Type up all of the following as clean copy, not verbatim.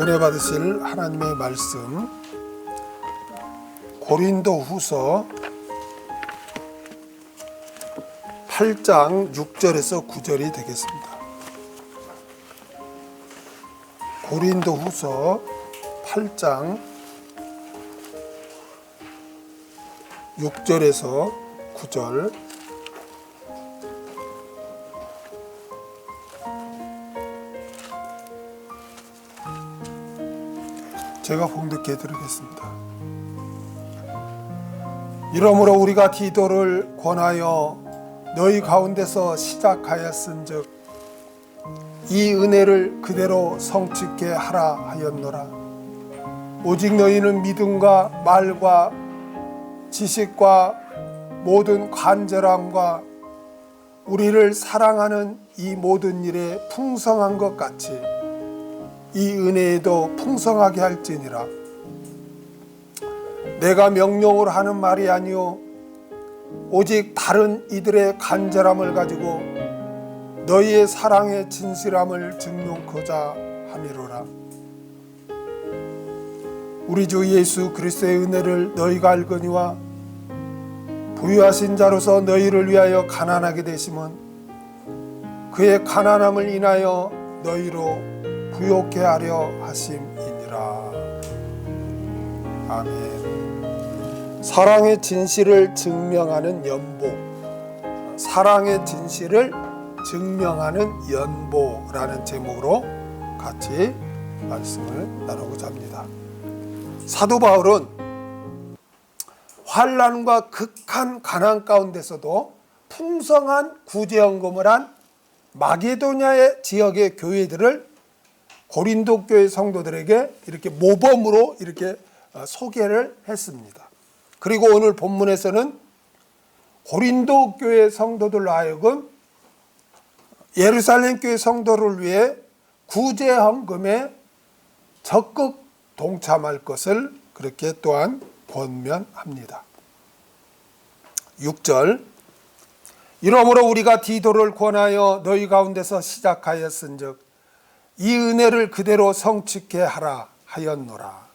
은혜 받으실 하나님의 말씀 고린도후서 8장 6절에서 9절이 되겠습니다. 고린도후서 8장 6절에서 9절. 제가 봉독해 드리겠습니다. 이러므로 우리가 디도를 권하여 너희 가운데서 시작하였은즉 이 은혜를 그대로 성취케 하라 하였노라. 오직 너희는 믿음과 말과 지식과 모든 간절함과 우리를 사랑하는 이 모든 일에 풍성한 것 같이 이 은혜에도 풍성하게 할지니라. 내가 명령으로 하는 말이 아니요 오직 다른 이들의 간절함을 가지고 너희의 사랑의 진실함을 증명코자 함이로라. 우리 주 예수 그리스도의 은혜를 너희가 알거니와 부유하신 자로서 너희를 위하여 가난하게 되심은 그의 가난함을 인하여 너희로 부욕케 하려 하심이니라. 아멘. 사랑의 진실을 증명하는 연보, 사랑의 진실을 증명하는 연보라는 제목으로 같이 말씀을 나누고자 합니다. 사도 바울은 환난과 극한 가난 가운데서도 풍성한 구제헌금을 한 마게도냐의 지역의 교회들을 고린도 교회 성도들에게 이렇게 모범으로 이렇게 소개를 했습니다. 그리고 오늘 본문에서는 고린도 교회 성도들로 하여금 예루살렘 교회 성도를 위해 구제 헌금에 적극 동참할 것을 그렇게 또한 권면합니다. 6절. 이러므로 우리가 디도를 권하여 너희 가운데서 시작하였은즉 이 은혜를 그대로 성취케 하라 하였노라.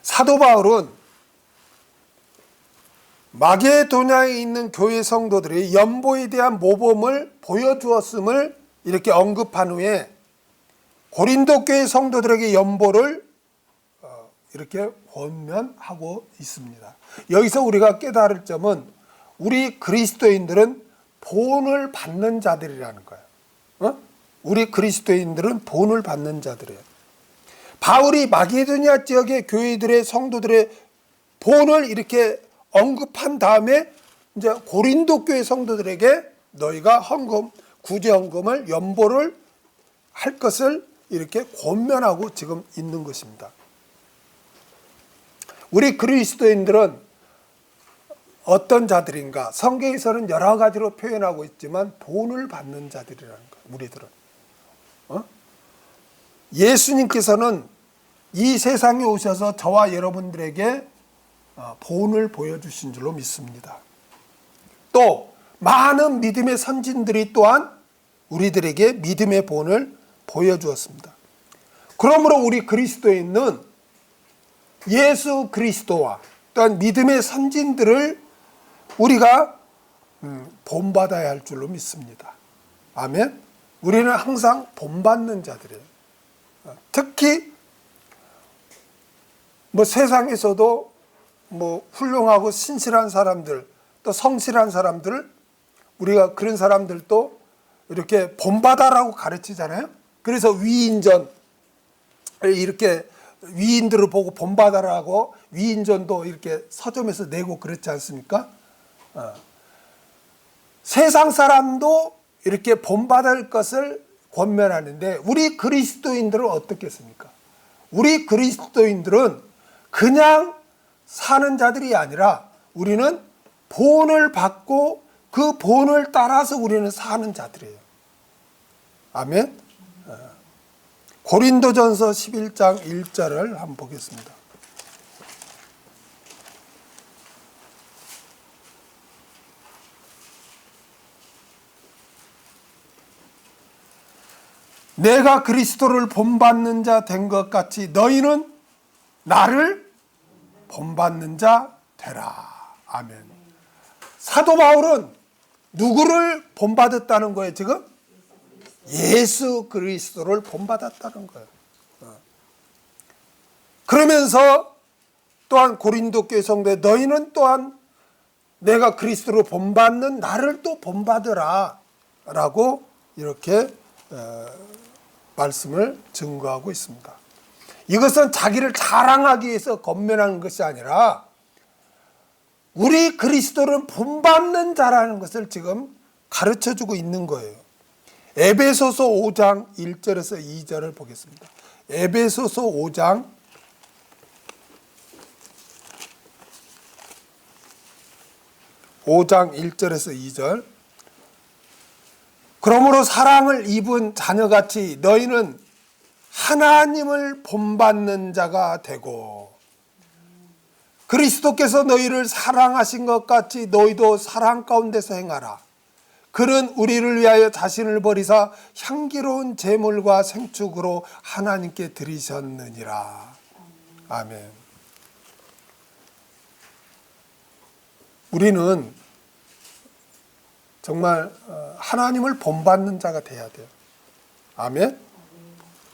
사도 바울은 마게도냐에 있는 교회 성도들이 연보에 대한 모범을 보여주었음을 이렇게 언급한 후에 고린도 교회 성도들에게 연보를 이렇게 권면하고 있습니다. 여기서 우리가 깨달을 점은 우리 그리스도인들은 본을 받는 자들이라는 거예요. 우리 그리스도인들은 본을 받는 자들이에요. 바울이 마게도냐 지역의 교회들의 성도들의 본을 이렇게 언급한 다음에 이제 고린도 교회 성도들에게 너희가 헌금, 구제 헌금을 연보를 할 것을 이렇게 권면하고 지금 있는 것입니다. 우리 그리스도인들은 어떤 자들인가? 성경에서는 여러 가지로 표현하고 있지만 본을 받는 자들이라는 거예요. 우리들은. 예수님께서는 이 세상에 오셔서 저와 여러분들에게 본을 보여주신 줄로 믿습니다. 또 많은 믿음의 선진들이 또한 우리들에게 믿음의 본을 보여주었습니다. 그러므로 우리 그리스도인은 예수 그리스도와 또한 믿음의 선진들을 우리가 본받아야 할 줄로 믿습니다. 아멘. 우리는 항상 본받는 자들이에요. 특히 세상에서도 훌륭하고 신실한 사람들, 또 성실한 사람들, 우리가 그런 사람들도 이렇게 본받아라고 가르치잖아요. 그래서 위인전, 이렇게 위인들을 보고 본받아라고 위인전도 이렇게 서점에서 내고 그렇지 않습니까? 세상 사람도 이렇게 본받을 것을 권면하는데 우리 그리스도인들은 어떻겠습니까? 우리 그리스도인들은 그냥 사는 자들이 아니라 우리는 본을 받고 그 본을 따라서 우리는 사는 자들이에요. 아멘. 고린도전서 11장 1절을 한번 보겠습니다. 내가 그리스도를 본받는 자 된 것 같이 너희는 나를 본받는 자 되라. 아멘. 사도 바울은 누구를 본받았다는 거예요 지금? 예수 그리스도를 본받았다는 거예요. 그러면서 또한 고린도 교회 성도에 너희는 또한 내가 그리스도를 본받는 나를 또 본받으라 라고 이렇게 말씀을 증거하고 있습니다. 이것은 자기를 자랑하기 위해서 권면하는 것이 아니라 우리 그리스도를 본받는 자라는 것을 지금 가르쳐주고 있는 거예요. 에베소서 5장 1절에서 2절을 보겠습니다. 에베소서 5장 1절에서 2절. 그러므로 사랑을 입은 자녀같이 너희는 하나님을 본받는 자가 되고 그리스도께서 너희를 사랑하신 것 같이 너희도 사랑 가운데서 행하라. 그는 우리를 위하여 자신을 버리사 향기로운 제물과 생축으로 하나님께 드리셨느니라. 아멘. 우리는 정말 하나님을 본받는 자가 돼야 돼요. 아멘.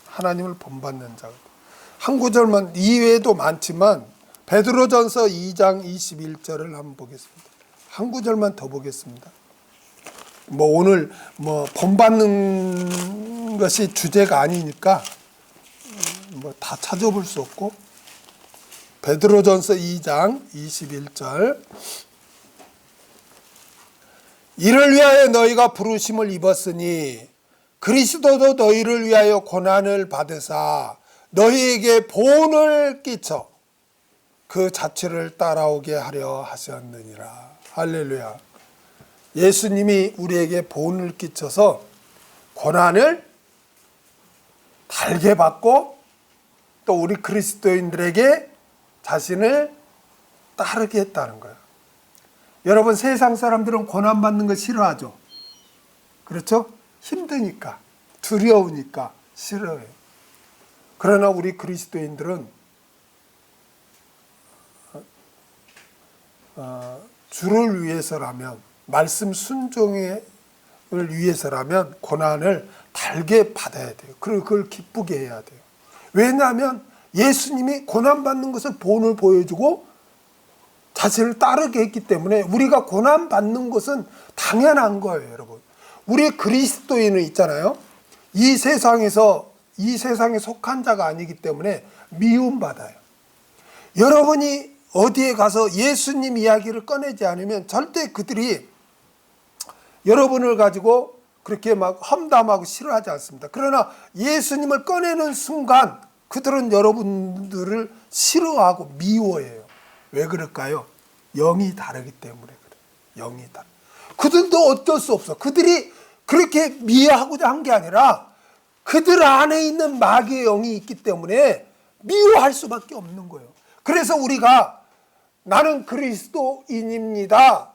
하나님을 본받는 자가. 한 구절만, 이외에도 많지만 베드로전서 2장 21절을 한번 보겠습니다. 한 구절만 더 보겠습니다. 오늘 본받는 것이 주제가 아니니까 다 찾아볼 수 없고 베드로전서 2장 21절. 이를 위하여 너희가 부르심을 입었으니 그리스도도 너희를 위하여 고난을 받으사 너희에게 본을 끼쳐 그 자체를 따라오게 하려 하셨느니라. 할렐루야. 예수님이 우리에게 본을 끼쳐서 고난을 달게 받고 또 우리 그리스도인들에게 자신을 따르게 했다는 거예요. 여러분, 세상 사람들은 고난받는 거 싫어하죠. 그렇죠? 힘드니까, 두려우니까 싫어해요. 그러나 우리 그리스도인들은 주를 위해서라면, 말씀 순종을 위해서라면 고난을 달게 받아야 돼요. 그리고 그걸 기쁘게 해야 돼요. 왜냐하면 예수님이 고난받는 것을 본을 보여주고 자신을 따르게 했기 때문에 우리가 고난받는 것은 당연한 거예요, 여러분. 우리 그리스도인은 있잖아요. 이 세상에 속한 자가 아니기 때문에 미움받아요. 여러분이 어디에 가서 예수님 이야기를 꺼내지 않으면 절대 그들이 여러분을 가지고 그렇게 막 험담하고 싫어하지 않습니다. 그러나 예수님을 꺼내는 순간 그들은 여러분들을 싫어하고 미워해요. 왜 그럴까요? 영이 다르기 때문에 그래요. 영이 다르. 그들도 어쩔 수 없어. 그들이 그렇게 미워하고자 한 게 아니라 그들 안에 있는 마귀의 영이 있기 때문에 미워할 수밖에 없는 거예요. 그래서 우리가 나는 그리스도인입니다.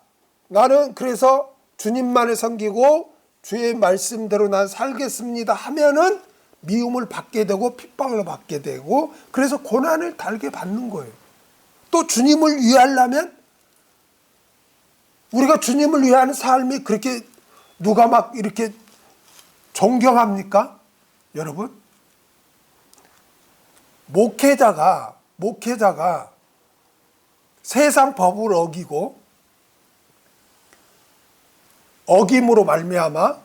나는 그래서 주님만을 섬기고 주의 말씀대로 난 살겠습니다 하면은 미움을 받게 되고 핍박을 받게 되고 그래서 고난을 달게 받는 거예요. 또 주님을 위하려면 우리가 주님을 위하는 삶이 그렇게 누가 막 이렇게 존경합니까? 여러분, 목회자가 세상 법을 어기고 어김으로 말미암아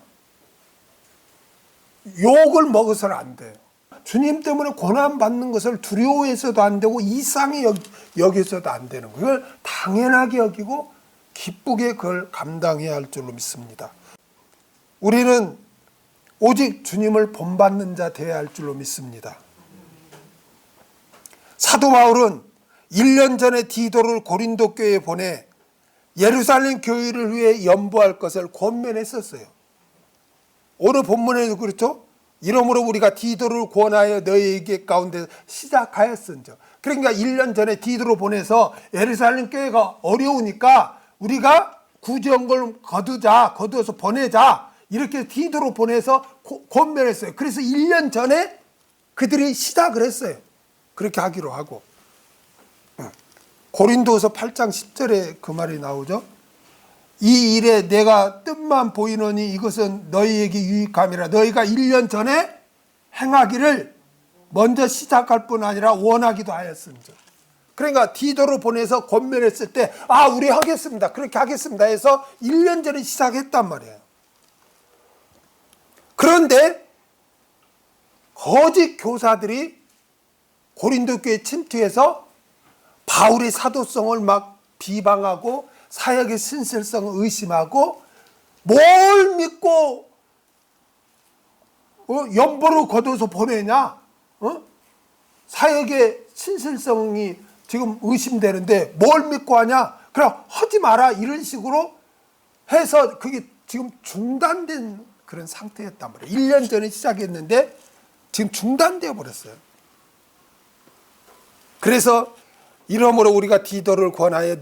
욕을 먹어서는 안 돼요. 주님 때문에 고난받는 것을 두려워해서도 안 되고 이상히 여기서도 안 되는 거예요. 그걸 당연하게 여기고 기쁘게 그걸 감당해야 할 줄로 믿습니다. 우리는 오직 주님을 본받는 자 되어야 할 줄로 믿습니다. 사도 바울은 1년 전에 디도를 고린도 교회에 보내 예루살렘 교회를 위해 연보할 것을 권면했었어요. 오늘 본문에도 그렇죠? 이러므로 우리가 디도를 권하여 너희에게 가운데 시작하였은즉. 그러니까 1년 전에 디도를 보내서 예루살렘 교회가 어려우니까 우리가 구정을 거두어서 보내자. 이렇게 디도로 보내서 권면했어요. 그래서 1년 전에 그들이 시작을 했어요. 그렇게 하기로 하고. 고린도서 8장 10절에 그 말이 나오죠. 이 일에 내가 뜻만 보이노니 이것은 너희에게 유익함이라. 너희가 1년 전에 행하기를 먼저 시작할 뿐 아니라 원하기도 하였습니다. 그러니까 디도를 보내서 권면했을 때 우리 하겠습니다. 그렇게 하겠습니다 해서 1년 전에 시작했단 말이에요. 그런데 거짓 교사들이 고린도 교회에 침투해서 바울의 사도성을 막 비방하고 사역의 신실성을 의심하고 뭘 믿고 연보를 거둬서 보내냐? 사역의 신실성이 지금 의심되는데 뭘 믿고 하냐? 그냥 하지 마라 이런 식으로 해서 그게 지금 중단된 그런 상태였단 말이에요. 1년 전에 시작했는데 지금 중단되어 버렸어요. 그래서 이러므로 우리가 디도를 권하여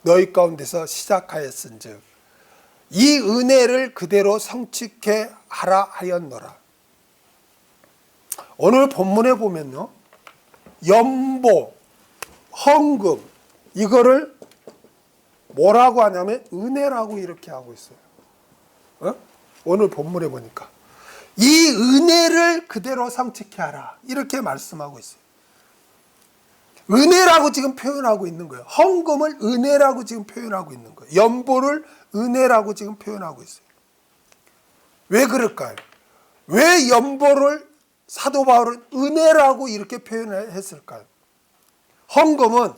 너희 가운데서 시작하였은즉 이 은혜를 그대로 성취케 하라 하였노라. 오늘 본문에 보면요, 연보, 헌금 이거를 뭐라고 하냐면 은혜라고 이렇게 하고 있어요. 오늘 본문에 보니까 이 은혜를 그대로 성취케 하라 이렇게 말씀하고 있어요. 은혜라고 지금 표현하고 있는 거예요. 헌금을 은혜라고 지금 표현하고 있는 거예요. 연보를 은혜라고 지금 표현하고 있어요. 왜 그럴까요? 왜 연보를 사도 바울은 은혜라고 이렇게 표현했을까요? 헌금은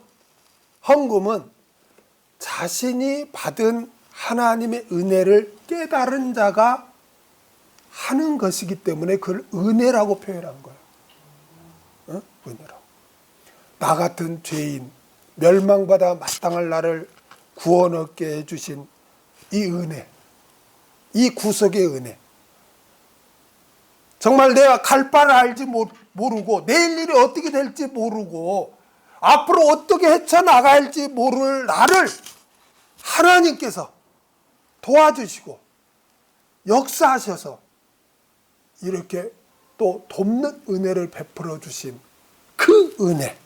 자신이 받은 하나님의 은혜를 깨달은 자가 하는 것이기 때문에 그걸 은혜라고 표현한 거예요. 은혜라고. 나 같은 죄인, 멸망받아 마땅할 나를 구원 얻게 해주신 이 은혜, 이 구속의 은혜. 정말 내가 갈 바를 알지 모르고 내일 일이 어떻게 될지 모르고 앞으로 어떻게 헤쳐나갈지 모를 나를 하나님께서 도와주시고 역사하셔서 이렇게 또 돕는 은혜를 베풀어 주신 그 은혜,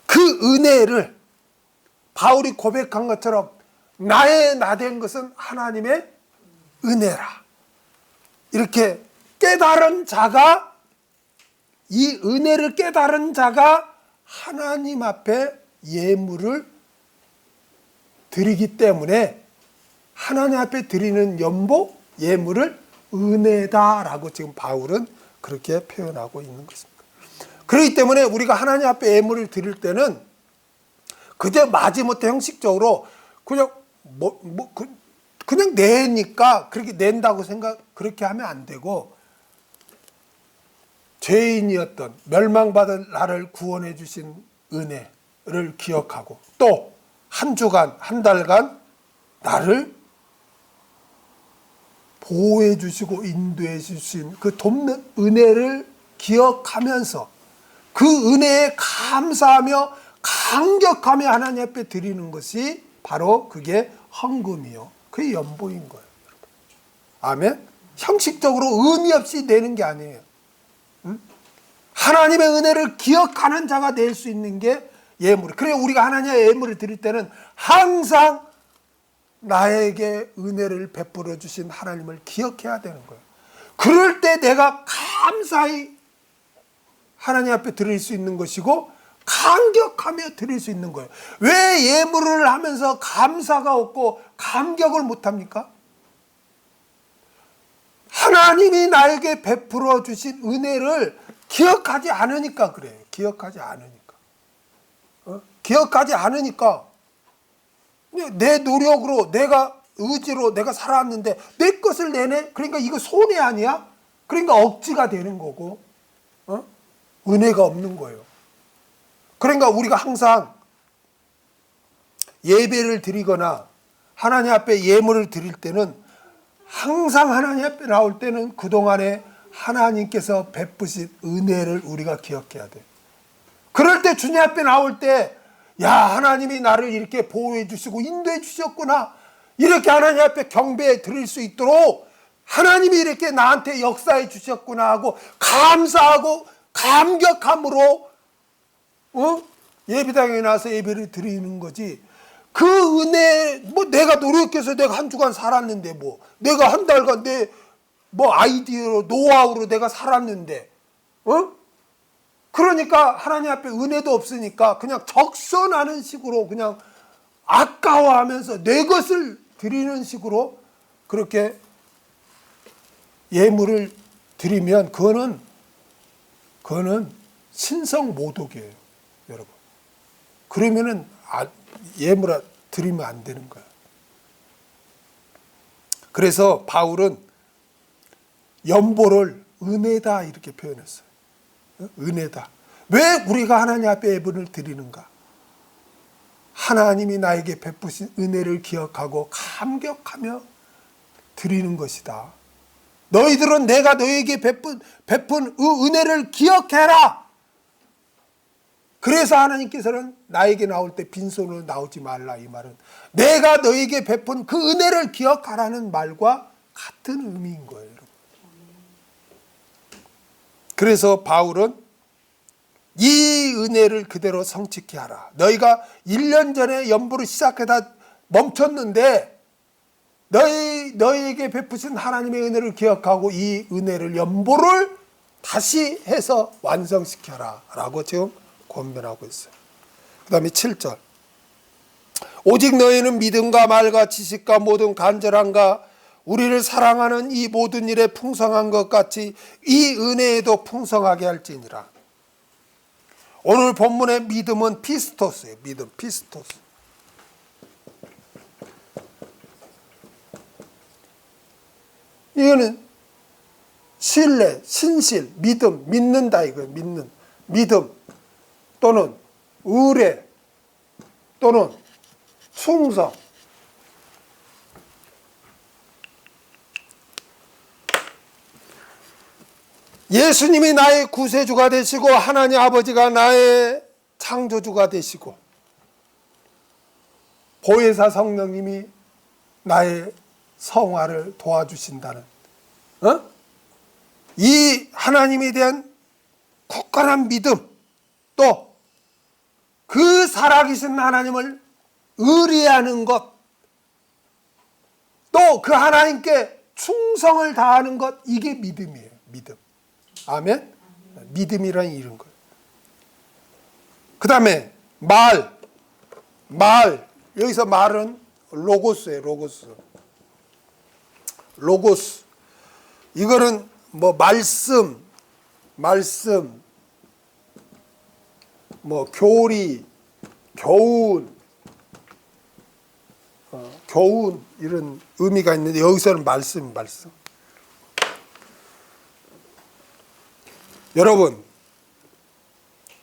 그 은혜를 바울이 고백한 것처럼 나의 나 된 것은 하나님의 은혜라. 이렇게 깨달은 자가, 이 은혜를 깨달은 자가 하나님 앞에 예물을 드리기 때문에 하나님 앞에 드리는 연보, 예물을 은혜다라고 지금 바울은 그렇게 표현하고 있는 것입니다. 그렇기 때문에 우리가 하나님 앞에 예물을 드릴 때는 그저 마지못해 형식적으로 그냥 그냥 내니까 그렇게 낸다고 그렇게 하면 안 되고, 죄인이었던 멸망받은 나를 구원해 주신 은혜를 기억하고 또 한 주간 한 달간 나를 보호해 주시고 인도해 주신 그 돕는 은혜를 기억하면서 그 은혜에 감사하며 감격하며 하나님 앞에 드리는 것이 바로 그게 헌금이요, 그게 연보인 거예요. 아멘. 형식적으로 의미 없이 내는 게 아니에요. 하나님의 은혜를 기억하는 자가 낼 수 있는 게 예물. 그래 우리가 하나님의 예물을 드릴 때는 항상 나에게 은혜를 베풀어 주신 하나님을 기억해야 되는 거예요. 그럴 때 내가 감사히 하나님 앞에 드릴 수 있는 것이고 감격하며 드릴 수 있는 거예요. 왜 예물을 하면서 감사가 없고 감격을 못합니까? 하나님이 나에게 베풀어 주신 은혜를 기억하지 않으니까 그래요. 기억하지 않으니까. 기억하지 않으니까 내 노력으로 내가 의지로 내가 살아왔는데 내 것을 내네? 그러니까 이거 손해 아니야? 그러니까 억지가 되는 거고 은혜가 없는 거예요. 그러니까 우리가 항상 예배를 드리거나 하나님 앞에 예물을 드릴 때는 항상 하나님 앞에 나올 때는 그동안에 하나님께서 베푸신 은혜를 우리가 기억해야 돼. 그럴 때 주님 앞에 나올 때, 야, 하나님이 나를 이렇게 보호해 주시고 인도해 주셨구나, 이렇게 하나님 앞에 경배해 드릴 수 있도록 하나님이 이렇게 나한테 역사해 주셨구나 하고 감사하고 감격함으로 예배당에 나와서 예배를 드리는 거지. 그 은혜, 뭐 내가 노력해서 내가 한 주간 살았는데, 뭐 내가 한 달간 내 뭐 아이디어로 노하우로 내가 살았는데, 그러니까 하나님 앞에 은혜도 없으니까 그냥 적선하는 식으로 그냥 아까워하면서 내 것을 드리는 식으로 그렇게 예물을 드리면 그거는 신성 모독이에요, 여러분. 그러면은 예물 드리면 안 되는 거야. 그래서 바울은 연보를 은혜다 이렇게 표현했어요. 은혜다. 왜 우리가 하나님 앞에 예물을 드리는가? 하나님이 나에게 베푸신 은혜를 기억하고 감격하며 드리는 것이다. 너희들은 내가 너에게 베푼 은혜를 기억해라. 그래서 하나님께서는 나에게 나올 때 빈손으로 나오지 말라, 이 말은 내가 너에게 베푼 그 은혜를 기억하라는 말과 같은 의미인 거예요, 여러분. 그래서 바울은 이 은혜를 그대로 성취케 하라. 너희가 1년 전에 연보를 시작하다 멈췄는데 너희에게 베푸신 하나님의 은혜를 기억하고 이 은혜를 연보를 다시 해서 완성시켜라 라고 지금 권면하고 있어요. 그 다음에 7절. 오직 너희는 믿음과 말과 지식과 모든 간절함과 우리를 사랑하는 이 모든 일에 풍성한 것 같이 이 은혜에도 풍성하게 할지니라. 오늘 본문의 믿음은 피스토스예요. 믿음, 피스토스. 이거는 신뢰, 신실, 믿음, 믿는다 이거예요. 믿음 또는 의뢰 또는 충성. 예수님이 나의 구세주가 되시고 하나님 아버지가 나의 창조주가 되시고 보혜사 성령님이 나의 성화를 도와주신다는 이 하나님에 대한 굳건한 믿음, 또 그 살아계신 하나님을 의뢰하는 것, 또 그 하나님께 충성을 다하는 것, 이게 믿음이에요. 믿음. 아멘? 믿음이란 이런 거예요. 그 다음에 말. 여기서 말은 로고스예요. 로고스. 이거는 뭐 말씀, 뭐 교리, 교훈 이런 의미가 있는데 여기서는 말씀. 여러분,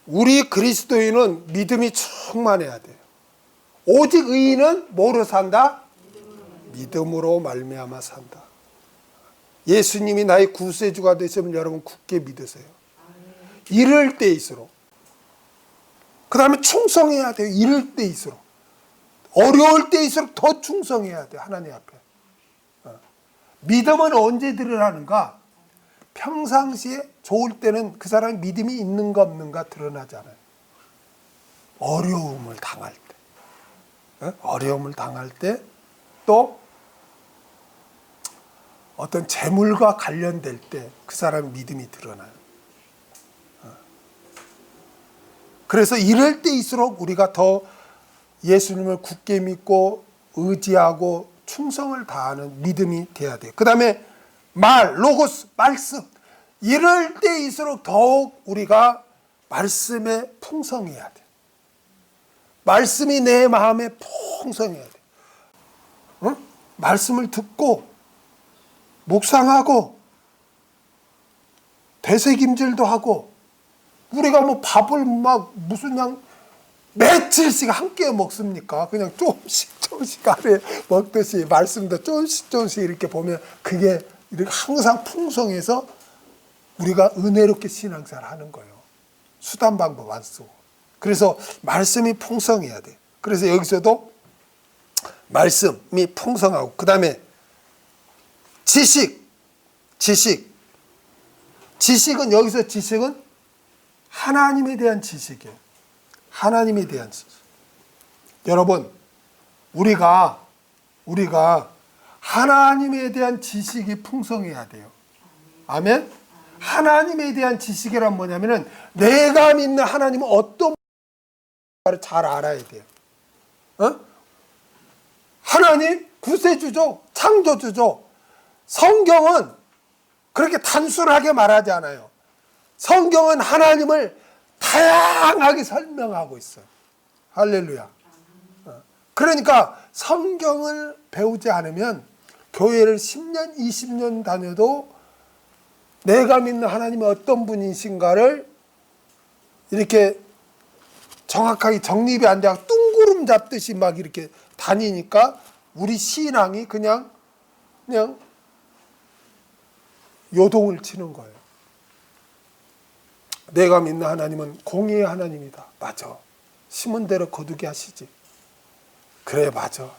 우리 그리스도인은 믿음이 충만해야 돼요. 오직 의인은 뭐로 산다? 믿음으로 말미암아 산다. 예수님이 나의 구세주가 되시면 여러분 굳게 믿으세요. 이럴 때일수록. 그 다음에 충성해야 돼요. 이럴 때일수록. 어려울 때일수록 더 충성해야 돼요. 하나님 앞에. 믿음은 언제 드러나는가? 평상시에 좋을 때는 그 사람이 믿음이 있는가 없는가 드러나잖아요. 어려움을 당할 때, 또 어떤 재물과 관련될 때 그 사람의 믿음이 드러나요. 그래서 이럴 때일수록 우리가 더 예수님을 굳게 믿고 의지하고 충성을 다하는 믿음이 돼야 돼요. 그 다음에 로고스, 말씀. 이럴 때일수록 더욱 우리가 말씀에 풍성해야 돼. 말씀이 내 마음에 풍성해야 돼. 말씀을 듣고 묵상하고 되새김질도 하고, 우리가 뭐 밥을 막 무슨 그냥 며칠씩 함께 먹습니까? 그냥 조금씩 하루에 먹듯이 말씀도 조금씩 이렇게 보면 그게 이렇게 항상 풍성해서 우리가 은혜롭게 신앙생활 하는 거예요. 수단 방법 안 쓰고. 그래서 말씀이 풍성해야 돼. 그래서 여기서도 말씀이 풍성하고, 그 다음에 지식. 지식. 지식은 여기서 지식은 하나님에 대한 지식이에요. 하나님에 대한 지식. 여러분, 우리가 하나님에 대한 지식이 풍성해야 돼요. 아멘? 하나님에 대한 지식이란 뭐냐면은 내가 믿는 하나님은 어떤 분인가를 잘 알아야 돼요. 하나님 구세주죠. 창조주죠. 성경은 그렇게 단순하게 말하지 않아요. 성경은 하나님을 다양하게 설명하고 있어요. 할렐루야. 그러니까 성경을 배우지 않으면 교회를 10년, 20년 다녀도 내가 믿는 하나님이 어떤 분이신가를 이렇게 정확하게 정립이 안 되고 뚱구름 잡듯이 막 이렇게 다니니까 우리 신앙이 그냥 요동을 치는 거예요. 내가 믿는 하나님은 공의의 하나님이다. 맞아. 심은 대로 거두게 하시지. 그래, 맞아.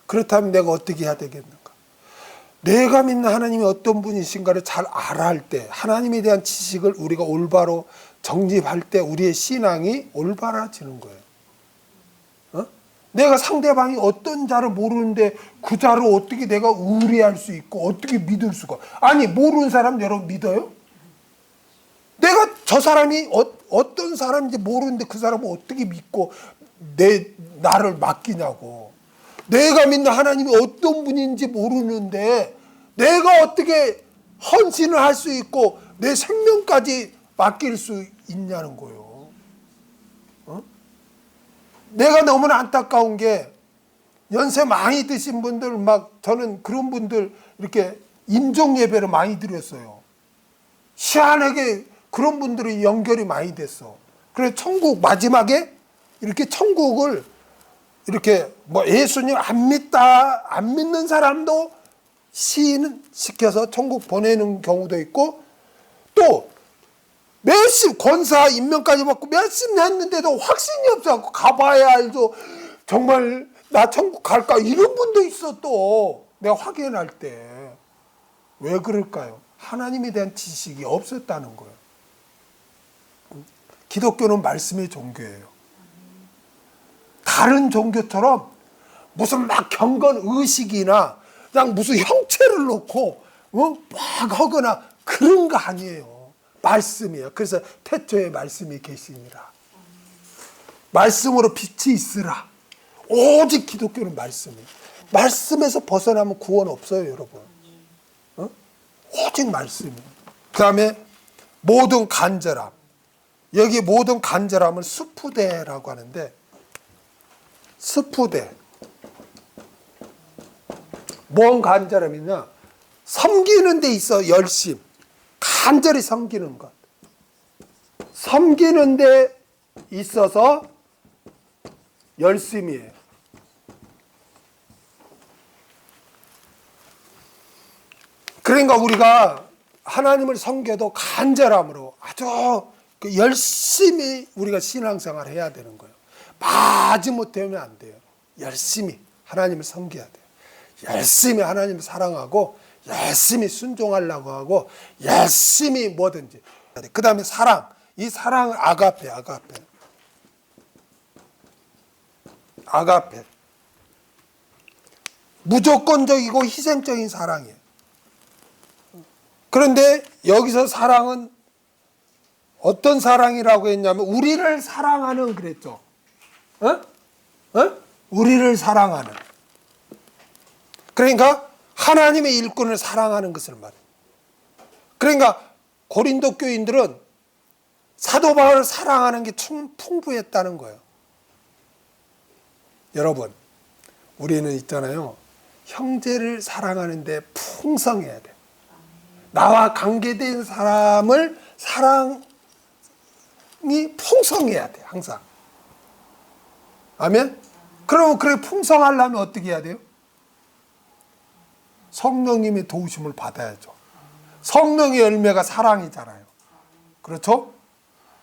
그렇다면 내가 어떻게 해야 되겠는가? 내가 믿는 하나님이 어떤 분이신가를 잘 알아할 때, 하나님에 대한 지식을 우리가 올바로 정립할 때 우리의 신앙이 올바라지는 거예요. 내가 상대방이 어떤 자를 모르는데 그 자를 어떻게 내가 의뢰할 수 있고 어떻게 믿을 수가. 아니, 모르는 사람 여러분 믿어요? 내가 저 사람이 어떤 사람인지 모르는데 그 사람을 어떻게 믿고 나를 맡기냐고. 내가 믿는 하나님이 어떤 분인지 모르는데 내가 어떻게 헌신을 할 수 있고 내 생명까지 맡길 수 있냐는 거예요. 내가 너무나 안타까운 게 연세 많이 드신 분들 저는 그런 분들 이렇게 임종 예배를 많이 드렸어요. 희한하게 그런 분들이 연결이 많이 됐어. 그래서 천국 마지막에 이렇게 천국을 이렇게 예수님 안 믿는 사람도 시인시켜서 천국 보내는 경우도 있고, 또 몇십 권사 임명까지 받고 몇십 년 했는데도 확신이 없어갖고 가봐야 알죠. 정말 나 천국 갈까 이런 분도 있어. 또 내가 확인할 때 왜 그럴까요? 하나님에 대한 지식이 없었다는 거예요. 기독교는 말씀의 종교예요. 다른 종교처럼 무슨 막 경건 의식이나 그냥 무슨 형체를 놓고 막 하거나 그런 거 아니에요. 말씀이에요. 그래서 태초에 말씀이 계시니라. 말씀으로 빛이 있으라. 오직 기독교는 말씀이에요. 말씀에서 벗어나면 구원 없어요, 여러분. 오직 말씀이에요. 그 다음에 모든 간절함. 여기 모든 간절함을 스푸데라고 하는데, 스푸데. 뭔 간절함이냐? 섬기는 데 있어 열심. 간절히 섬기는 것. 섬기는 데 있어서 열심이에요. 그러니까 우리가 하나님을 섬겨도 간절함으로 아주 열심히 우리가 신앙생활을 해야 되는 거예요. 마지못하면 안 돼요. 열심히 하나님을 섬겨야 돼요. 열심히 하나님을 사랑하고 열심히 순종하려고 하고 열심히 뭐든지. 그 다음에 사랑. 이 사랑은 아가페. 무조건적이고 희생적인 사랑이에요. 그런데 여기서 사랑은 어떤 사랑이라고 했냐면 우리를 사랑하는 그랬죠. 우리를 사랑하는. 그러니까 하나님의 일꾼을 사랑하는 것을 말해요. 그러니까 고린도 교인들은 사도 바울을 사랑하는 게 풍부했다는 거예요. 여러분, 우리는 있잖아요. 형제를 사랑하는데 풍성해야 돼요. 나와 관계된 사람을 사랑이 풍성해야 돼요. 항상. 아멘? 그러면 그래 풍성하려면 어떻게 해야 돼요? 성령님의 도우심을 받아야죠. 성령의 열매가 사랑이잖아요. 그렇죠?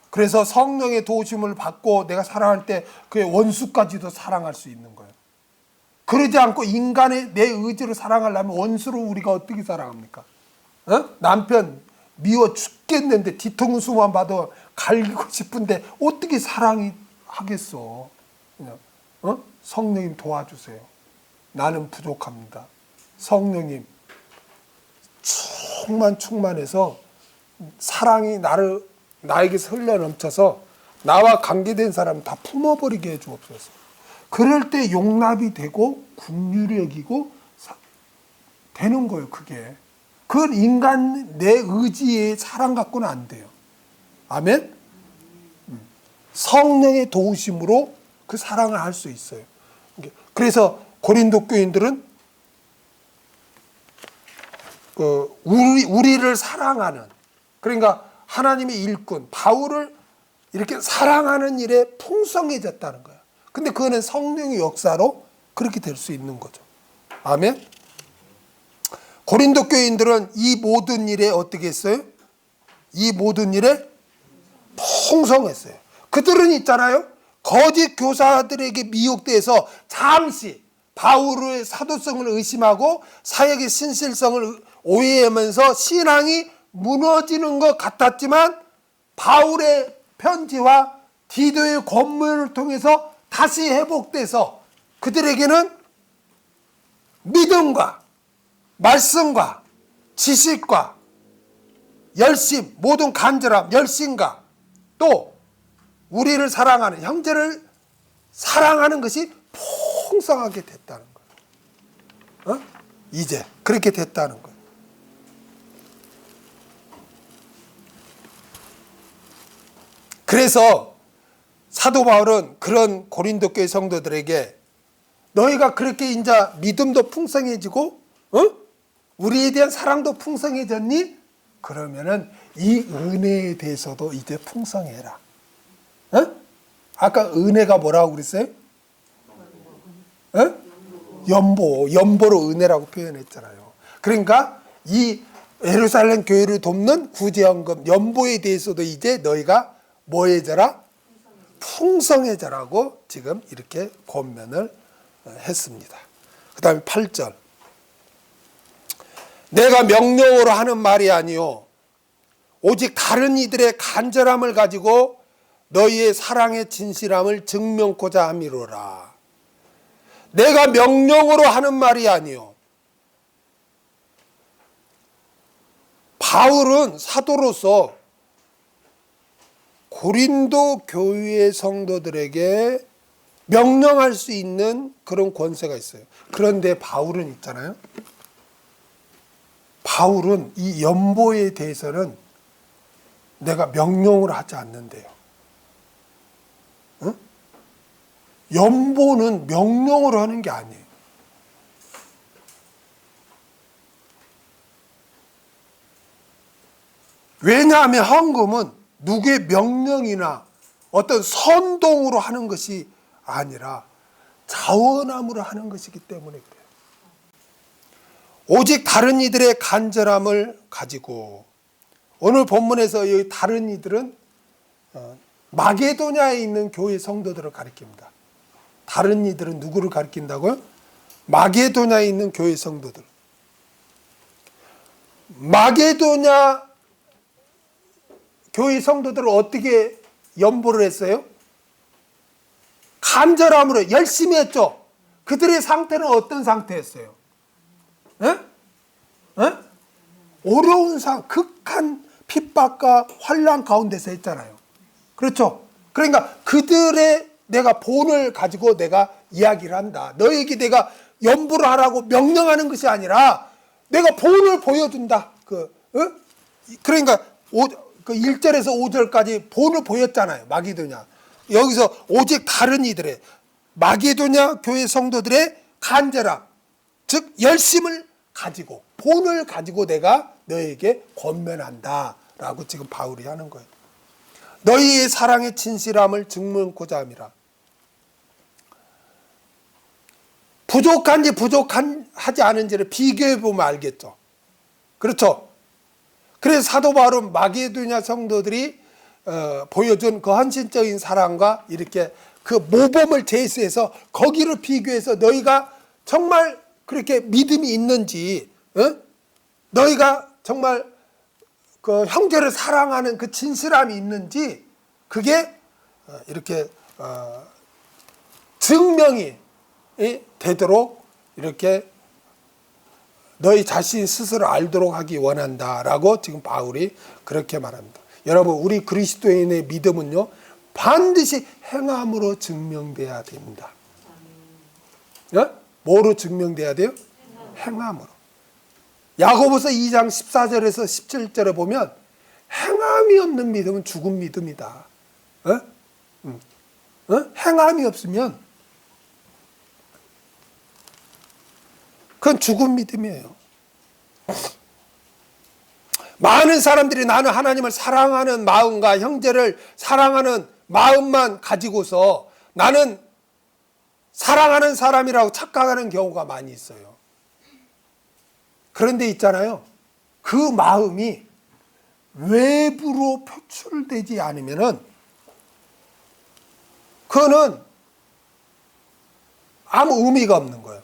그래서 성령의 도우심을 받고 내가 사랑할 때 그의 원수까지도 사랑할 수 있는 거예요. 그러지 않고 인간의 내 의지로 사랑하려면 원수를 우리가 어떻게 사랑합니까? 남편 미워 죽겠는데 뒤통수만 봐도 갈기고 싶은데 어떻게 사랑이 하겠어? 그냥, 성령님 도와주세요. 나는 부족합니다. 성령님 충만해서 사랑이 나에게서 흘러넘쳐서 나와 관계된 사람 다 품어버리게 해주옵소서. 그럴 때 용납이 되고 긍휼히 여기고 되는 거예요. 그게. 그건 인간 내 의지의 사랑 갖고는 안 돼요. 아멘? 성령의 도우심으로 그 사랑을 할 수 있어요. 그래서 고린도 교인들은 우리를 사랑하는, 그러니까 하나님의 일꾼 바울을 이렇게 사랑하는 일에 풍성해졌다는 거예요. 근데 그거는 성령의 역사로 그렇게 될 수 있는 거죠. 아멘. 고린도 교인들은 이 모든 일에 어떻게 했어요? 이 모든 일에 풍성했어요. 그들은 있잖아요, 거짓 교사들에게 미혹돼서 잠시 바울의 사도성을 의심하고 사역의 신실성을 오해하면서 신앙이 무너지는 것 같았지만 바울의 편지와 디도의 권면을 통해서 다시 회복돼서 그들에게는 믿음과 말씀과 지식과 열심, 모든 간절함, 열심과 또 우리를 사랑하는, 형제를 사랑하는 것이 풍성하게 됐다는 거예요. 이제 그렇게 됐다는 거예요. 그래서 사도 바울은 그런 고린도 교회 성도들에게 너희가 그렇게 이제 믿음도 풍성해지고 우리에 대한 사랑도 풍성해졌니? 그러면은 이 은혜에 대해서도 이제 풍성해라. 아까 은혜가 뭐라고 그랬어요? 연보로 은혜라고 표현했잖아요. 그러니까 이 예루살렘 교회를 돕는 구제연금 연보에 대해서도 이제 너희가 뭐해져라? 풍성해져라고 지금 이렇게 권면을 했습니다. 그 다음에 8절. 내가 명령으로 하는 말이 아니요 오직 다른 이들의 간절함을 가지고 너희의 사랑의 진실함을 증명코자 함이로라. 내가 명령으로 하는 말이 아니요. 바울은 사도로서 고린도 교회의 성도들에게 명령할 수 있는 그런 권세가 있어요. 그런데 바울은 있잖아요, 바울은 이 연보에 대해서는 내가 명령을 하지 않는데요. 연보는 명령으로 하는 게 아니에요. 왜냐하면 헌금은 누구의 명령이나 어떤 선동으로 하는 것이 아니라 자원함으로 하는 것이기 때문에 그래요. 오직 다른 이들의 간절함을 가지고, 오늘 본문에서 이 다른 이들은 마게도냐에 있는 교회 성도들을 가리킵니다. 다른 이들은 누구를 가리킨다고요? 마게도냐에 있는 교회 성도들. 마게도냐 교회 성도들을 어떻게 연보를 했어요? 간절함으로 열심히 했죠. 그들의 상태는 어떤 상태였어요? 어려운 극한 핍박과 환난 가운데서 했잖아요. 그렇죠? 그러니까 그들의 내가 본을 가지고 내가 이야기를 한다. 너에게 내가 연보를 하라고 명령하는 것이 아니라 내가 본을 보여준다. 그러니까 1절에서 5절까지 본을 보였잖아요. 마게도냐. 여기서 오직 다른 이들의 마게도냐 교회 성도들의 간절함, 즉 열심을 가지고 본을 가지고 내가 너에게 권면한다 라고 지금 바울이 하는 거예요. 너희의 사랑의 진실함을 증명코자 함이라. 부족한지 부족하지 않은지를 비교해 보면 알겠죠. 그렇죠? 그래서 사도 바울은 마게도냐 성도들이 보여준 그 헌신적인 사랑과 이렇게 그 모범을 제시해서 거기를 비교해서 너희가 정말 그렇게 믿음이 있는지, 너희가 정말 그 형제를 사랑하는 그 진실함이 있는지 그게 이렇게 증명이 되도록 이렇게 너희 자신 스스로 알도록 하기 원한다라고 지금 바울이 그렇게 말합니다. 여러분, 우리 그리스도인의 믿음은요, 반드시 행함으로 증명돼야 됩니다. 뭐로 증명돼야 돼요? 행함으로. 야고보서 2장 14절에서 17절에 보면 행함이 없는 믿음은 죽은 믿음이다. 행함이 없으면 그건 죽은 믿음이에요. 많은 사람들이 나는 하나님을 사랑하는 마음과 형제를 사랑하는 마음만 가지고서 나는 사랑하는 사람이라고 착각하는 경우가 많이 있어요. 그런데 있잖아요, 그 마음이 외부로 표출되지 않으면은 그거는 아무 의미가 없는 거예요.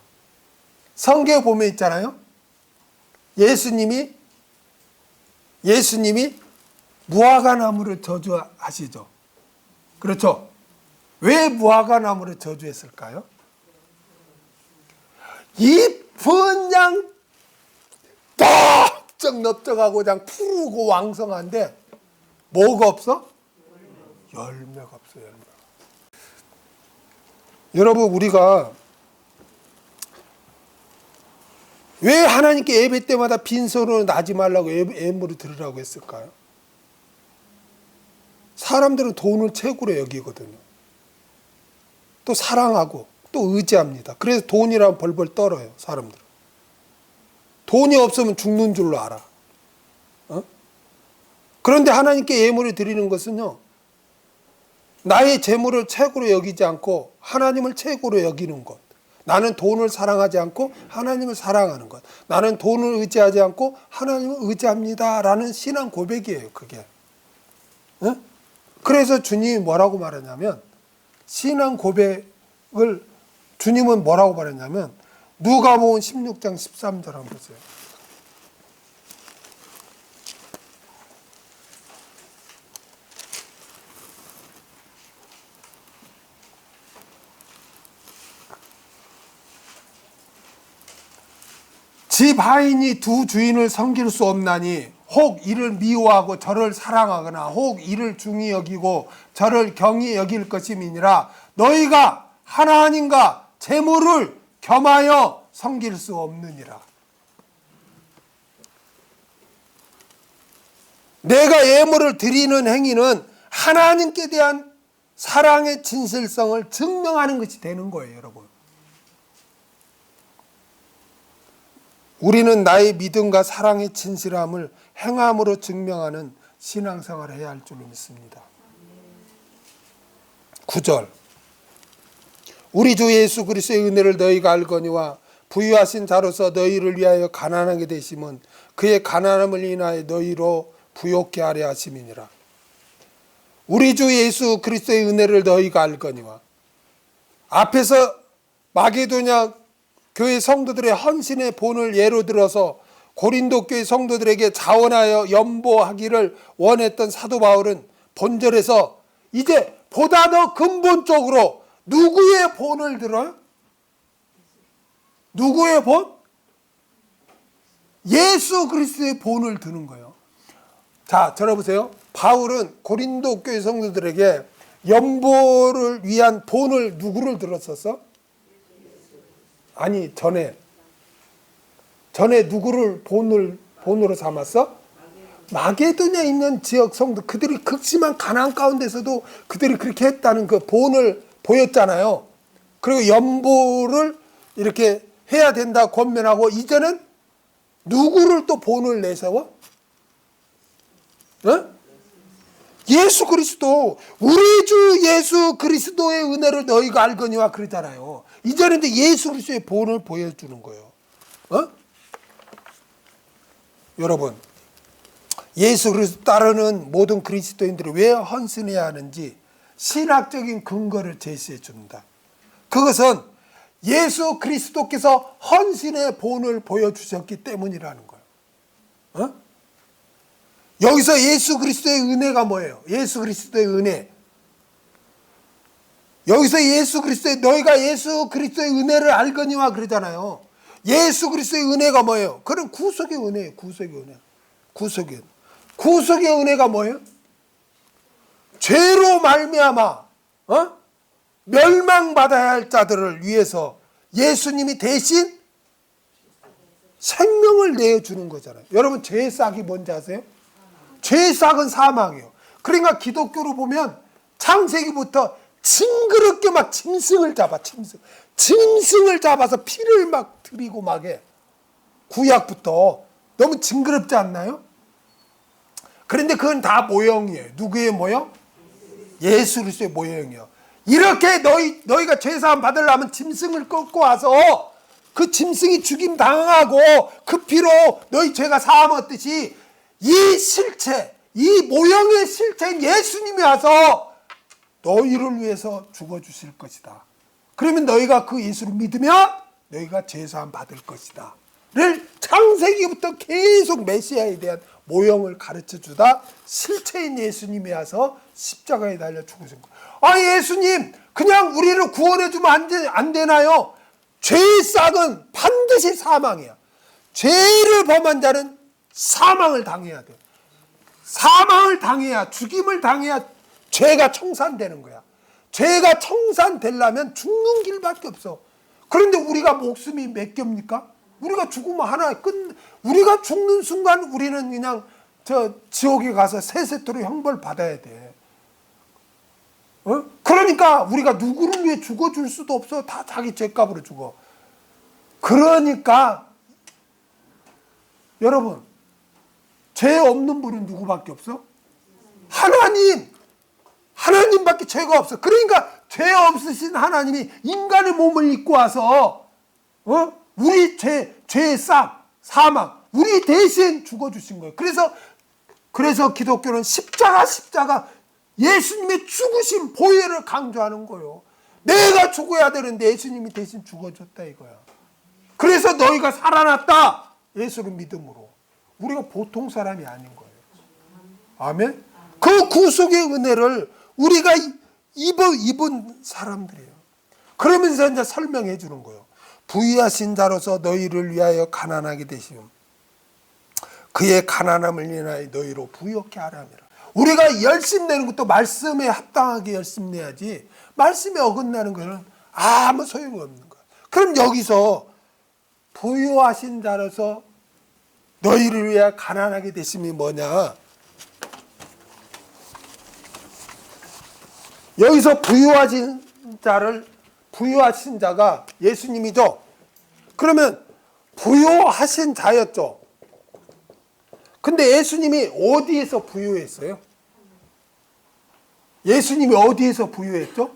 성경에 보면 있잖아요, 예수님이 무화과나무를 저주하시죠. 그렇죠? 왜 무화과나무를 저주했을까요? 잎은 그냥 넓적넓적하고 그냥 푸르고 왕성한데 뭐가 없어? 열매가 없어. 열매가. 여러분, 우리가 왜 하나님께 예배 때마다 빈손으로 나지 말라고 예물을 드리라고 했을까요? 사람들은 돈을 최고로 여기거든요. 또 사랑하고 또 의지합니다. 그래서 돈이라면 벌벌 떨어요, 사람들은. 돈이 없으면 죽는 줄로 알아. 그런데 하나님께 예물을 드리는 것은요, 나의 재물을 최고로 여기지 않고 하나님을 최고로 여기는 것. 나는 돈을 사랑하지 않고 하나님을 사랑하는 것. 나는 돈을 의지하지 않고 하나님을 의지합니다 라는 신앙 고백이에요, 그게. 그래서 주님이 뭐라고 말하냐면, 신앙 고백을 주님은 뭐라고 말했냐면, 누가복음 16장 13절 한번 보세요. 집 하인이 두 주인을 섬길 수 없나니 혹 이를 미워하고 저를 사랑하거나 혹 이를 중히 여기고 저를 경히 여길 것임이니라. 너희가 하나님과 재물을 겸하여 섬길 수 없느니라. 내가 예물을 드리는 행위는 하나님께 대한 사랑의 진실성을 증명하는 것이 되는 거예요, 여러분. 우리는 나의 믿음과 사랑의 진실함을 행함으로 증명하는 신앙생활을 해야 할 줄로 믿습니다. 9절. 우리 주 예수 그리스도의 은혜를 너희가 알거니와 부유하신 자로서 너희를 위하여 가난하게 되심은 그의 가난함을 인하여 너희로 부욕케 하려 하심이니라. 우리 주 예수 그리스도의 은혜를 너희가 알거니와, 앞에서 마게도냐 교회 성도들의 헌신의 본을 예로 들어서 고린도 교회 성도들에게 자원하여 연보하기를 원했던 사도 바울은 본절에서 이제 보다 더 근본적으로 누구의 본을 들어요? 누구의 본? 예수 그리스도의 본을 드는 거예요. 자, 들어보세요. 바울은 고린도 교회 성도들에게 연보를 위한 본을 누구를 들었었어? 아니, 전에 누구를 본으로 삼았어? 마게도냐에 있는 지역 성도, 그들이 극심한 가난 가운데서도 그들이 그렇게 했다는 그 본을 보였잖아요. 그리고 연보를 이렇게 해야 된다 권면하고, 이제는 누구를 또 본을 내세워? 예수 그리스도, 우리 주 예수 그리스도의 은혜를 너희가 알거니와 그러잖아요. 이제는 예수 그리스도의 본을 보여주는 거예요. 여러분, 예수 그리스도 따르는 모든 그리스도인들이 왜 헌신해야 하는지 신학적인 근거를 제시해 줍니다. 그것은 예수 그리스도께서 헌신의 본을 보여주셨기 때문이라는 거예요. 여기서 예수 그리스도의 은혜가 뭐예요? 예수 그리스도의 은혜. 여기서 예수 그리스도의, 너희가 예수 그리스도의 은혜를 알거니와 그러잖아요. 예수 그리스도의 은혜가 뭐예요? 그런 구속의 은혜예요. 구속의 은혜. 구속의 은혜. 구속의 은혜가 뭐예요? 죄로 말미암아 멸망받아야 할 자들을 위해서 예수님이 대신 생명을 내어주는 거잖아요. 여러분, 죄의 싹이 뭔지 아세요? 죄의 싹은 사망이에요. 그러니까 기독교로 보면 창세기부터 징그럽게 막 짐승을 잡아, 짐승을 잡아서 피를 막 들이고 막 해. 구약부터. 너무 징그럽지 않나요? 그런데 그건 다 모형이에요. 누구의 모형? 예수 그리스도의 모형이에요. 이렇게 너희가 죄사함 받으려면 짐승을 끌고 와서 그 짐승이 죽임 당하고 그 피로 너희 죄가 사함 얻듯이 이 실체, 이 모형의 실체인 예수님이 와서 너희를 위해서 죽어주실 것이다. 그러면 너희가 그 예수를 믿으면 너희가 죄사함 받을 것이다 를 창세기부터 계속 메시아에 대한 모형을 가르쳐주다 실체인 예수님이 와서 십자가에 달려 죽으신 거예요. 아, 예수님 그냥 우리를 구원해주면 안 되나요? 죄의 싹은 반드시 사망이야. 죄를 범한 자는 사망을 당해야 돼. 사망을 당해야, 죽임을 당해야 죄가 청산되는 거야. 죄가 청산되려면 죽는 길밖에 없어. 그런데 우리가 목숨이 몇 겹니까? 우리가 죽으면 하나 우리가 죽는 순간 우리는 그냥 지옥에 가서 세세토록 형벌 받아야 돼. 그러니까 우리가 누구를 위해 죽어줄 수도 없어. 다 자기 죄값으로 죽어. 그러니까 여러분, 죄 없는 분은 누구밖에 없어? 하나님밖에 죄가 없어. 그러니까 죄 없으신 하나님이 인간의 몸을 입고 와서 우리 죄의 싹, 사망, 우리 대신 죽어주신 거예요. 그래서 기독교는 십자가 예수님의 죽으신 보혈을 강조하는 거예요. 내가 죽어야 되는데 예수님이 대신 죽어줬다 이거야. 그래서 너희가 살아났다. 예수를 믿음으로. 우리가 보통 사람이 아닌 거예요. 아멘. 그 구속의 은혜를 우리가 입은 사람들이에요. 그러면서 이제 설명해 주는 거예요. 부유하신 자로서 너희를 위하여 가난하게 되시면 그의 가난함을 인하여 너희로 부유케 하라 함이라. 우리가 열심 내는 것도 말씀에 합당하게 열심 내야지 말씀에 어긋나는 것은 아무 소용이 없는 거야. 그럼 여기서 부유하신 자로서 너희를 위해 가난하게 되심이 뭐냐? 여기서 부유하신 자가 예수님이죠. 그러면 부유하신 자였죠. 근데 예수님이 어디에서 부유했어요? 예수님이 어디에서 부유했죠?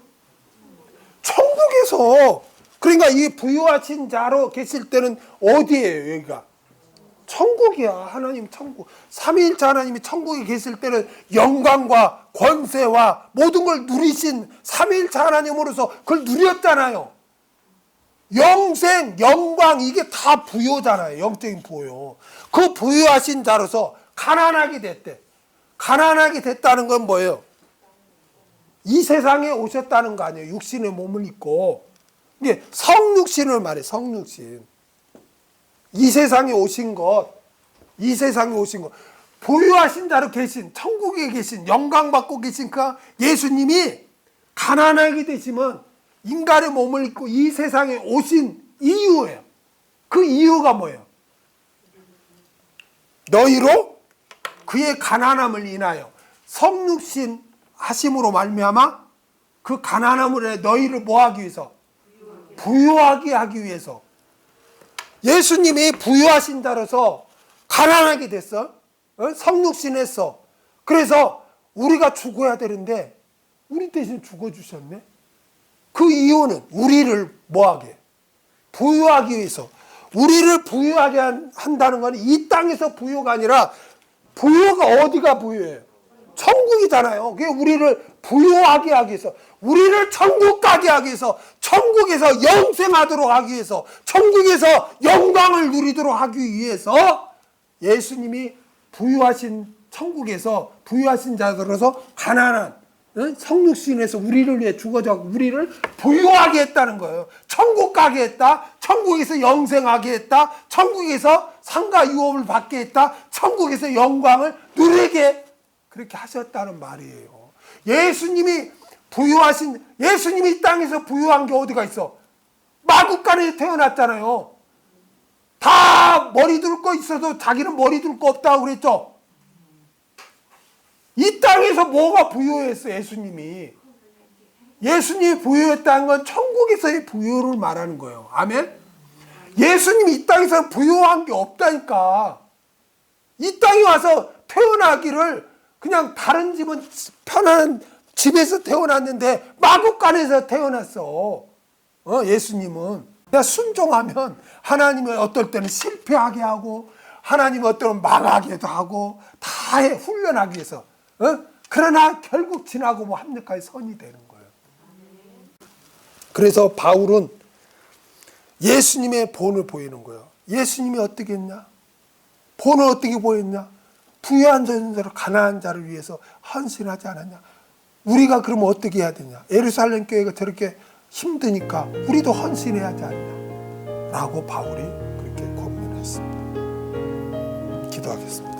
천국에서. 그러니까 이 부유하신 자로 계실 때는 어디예요, 여기가? 천국이야. 하나님 천국. 삼위일체 하나님이 천국에 계실 때는 영광과 권세와 모든 걸 누리신 삼위일체 하나님으로서 그걸 누렸잖아요. 영생, 영광, 이게 다 부요잖아요. 영적인 부요. 그 부유하신 자로서 가난하게 됐대. 가난하게 됐다는 건 뭐예요? 이 세상에 오셨다는 거 아니에요. 육신의 몸을 입고. 이게 성육신을 말해. 성육신. 이 세상에 오신 것. 부유하신 자로 계신, 천국에 계신, 영광 받고 계신 그 예수님이 가난하게 되시면 인간의 몸을 입고 이 세상에 오신 이유예요. 그 이유가 뭐예요? 너희로 그의 가난함을 인하여 성육신 하심으로 말미암아 그 가난함을 너희를 뭐하기 위해서? 부유하게 하기 위해서. 예수님이 부유하신 자로서 가난하게 됐어. 성육신했어. 그래서 우리가 죽어야 되는데 우리 대신 죽어주셨네. 그 이유는 우리를 뭐하게? 부유하기 위해서. 우리를 부유하게 한다는 건 이 땅에서 부유가 아니라 부유가 어디가 부유해요? 천국이잖아요. 그게 우리를 부유하게 하기 위해서, 우리를 천국 가게 하기 위해서, 천국에서 영생하도록 하기 위해서, 천국에서 영광을 누리도록 하기 위해서 예수님이 부유하신 천국에서 부유하신 자들로서 가난한 성육신에서 우리를 위해 죽어져 우리를 부유하게 했다는 거예요. 천국 가게 했다. 천국에서 영생하게 했다. 천국에서 상가 유업을 받게 했다. 천국에서 영광을 누리게 그렇게 하셨다는 말이에요. 예수님이 이 땅에서 부유한 게 어디가 있어? 마구간에 태어났잖아요. 다 머리 둘 거 있어도 자기는 머리 둘 거 없다고 그랬죠. 이 땅에서 뭐가 부유했어? 예수님이 부유했다는 건 천국에서의 부유를 말하는 거예요. 아멘. 예수님이 이 땅에서 부유한 게 없다니까. 이 땅에 와서 태어나기를 그냥 다른 집은 편안한 집에서 태어났는데 마구간에서 태어났어. 예수님은 그냥 순종하면 하나님은 어떨 때는 실패하게 하고 하나님은 어떨 때는 망하게도 하고 다 해 훈련하기 위해서. 그러나 결국 지나고 뭐 합력하여 선이 되는 거예요. 그래서 바울은 예수님의 본을 보이는 거예요. 예수님이 어떻게 했냐? 본을 어떻게 보였냐? 부유한 자를 가난한 자를 위해서 헌신하지 않았냐? 우리가 그러면 어떻게 해야 되냐? 예루살렘 교회가 저렇게 힘드니까 우리도 헌신해야 하지 않냐? 라고 바울이 그렇게 고민했습니다. 기도하겠습니다.